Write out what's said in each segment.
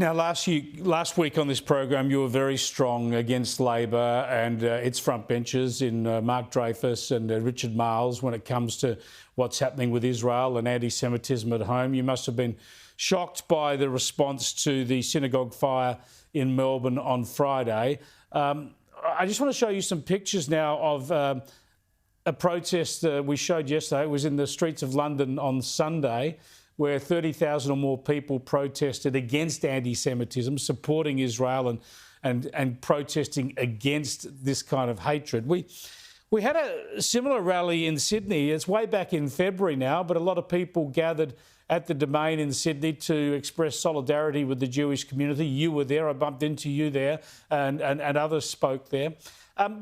Now, last week on this program, you were very strong against Labor and its frontbenchers in Mark Dreyfus and Richard Marles when it comes to what's happening with Israel and anti-Semitism at home. You must have been shocked by the response to the synagogue fire in Melbourne on Friday. I just want to show you some pictures now of a protest we showed yesterday. It was in the streets of London on Sunday, where 30,000 or more people protested against anti-Semitism, supporting Israel and protesting against this kind of hatred. We had a similar rally in Sydney. It's way back in February now, but a lot of people gathered at the Domain in Sydney to express solidarity with the Jewish community. You were there. I bumped into you there, and others spoke there.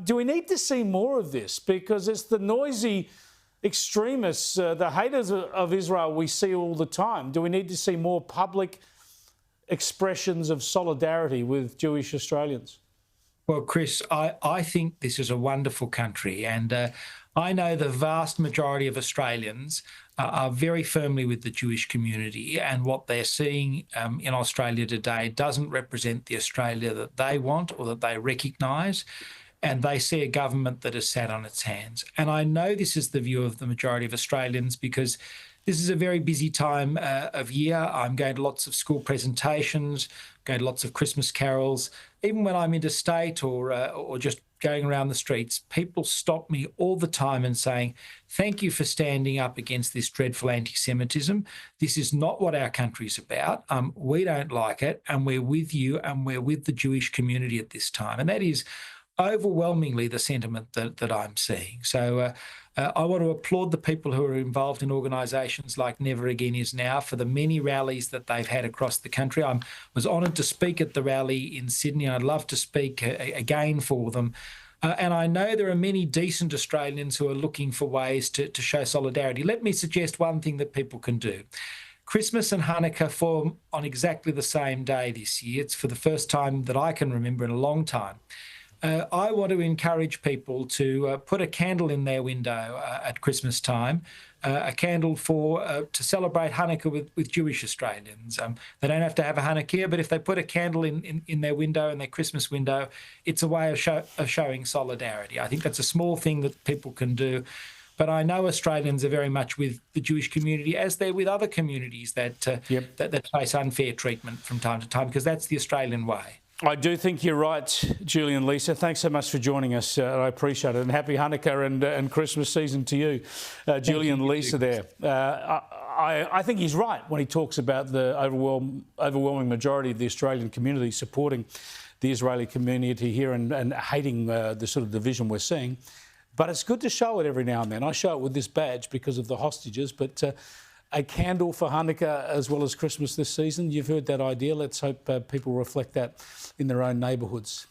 Do we need to see more of this? Because it's the noisy extremists, the haters of Israel we see all the time. Do we need to see more public expressions of solidarity with Jewish Australians? Well, Chris, I think this is a wonderful country, and I know the vast majority of Australians are very firmly with the Jewish community, and what they're seeing in Australia today doesn't represent the Australia that they want or that they recognise. And they see a government that has sat on its hands. And I know this is the view of the majority of Australians because this is a very busy time of year. I'm going to lots of school presentations, going to lots of Christmas carols. Even when I'm interstate or just going around the streets, people stop me all the time and saying, thank you for standing up against this dreadful anti-Semitism. This is not what our country's about. We don't like it, and we're with you, and we're with the Jewish community at this time. And that is overwhelmingly the sentiment that I'm seeing. So I want to applaud the people who are involved in organisations like Never Again Is Now for the many rallies that they've had across the country. I was honoured to speak at the rally in Sydney. I'd love to speak again for them. And I know there are many decent Australians who are looking for ways to show solidarity. Let me suggest one thing that people can do. Christmas and Hanukkah fall on exactly the same day this year. It's for the first time that I can remember in a long time. I want to encourage people to put a candle in their window at Christmas time, a candle to celebrate Hanukkah with Jewish Australians. They don't have to have a Hanukkah, but if they put a candle in their window, in their Christmas window, it's a way of showing solidarity. I think that's a small thing that people can do. But I know Australians are very much with the Jewish community, as they're with other communities that face unfair treatment from time to time, because that's the Australian way. I do think you're right, Julian Leeser. Thanks so much for joining us. I appreciate it. And happy Hanukkah and Christmas season to you, Julian Leeser there. I think he's right when he talks about the overwhelming majority of the Australian community supporting the Israeli community here and hating the sort of division we're seeing. But it's good to show it every now and then. I show it with this badge because of the hostages, but a candle for Hanukkah as well as Christmas this season. You've heard that idea. Let's hope people reflect that in their own neighbourhoods.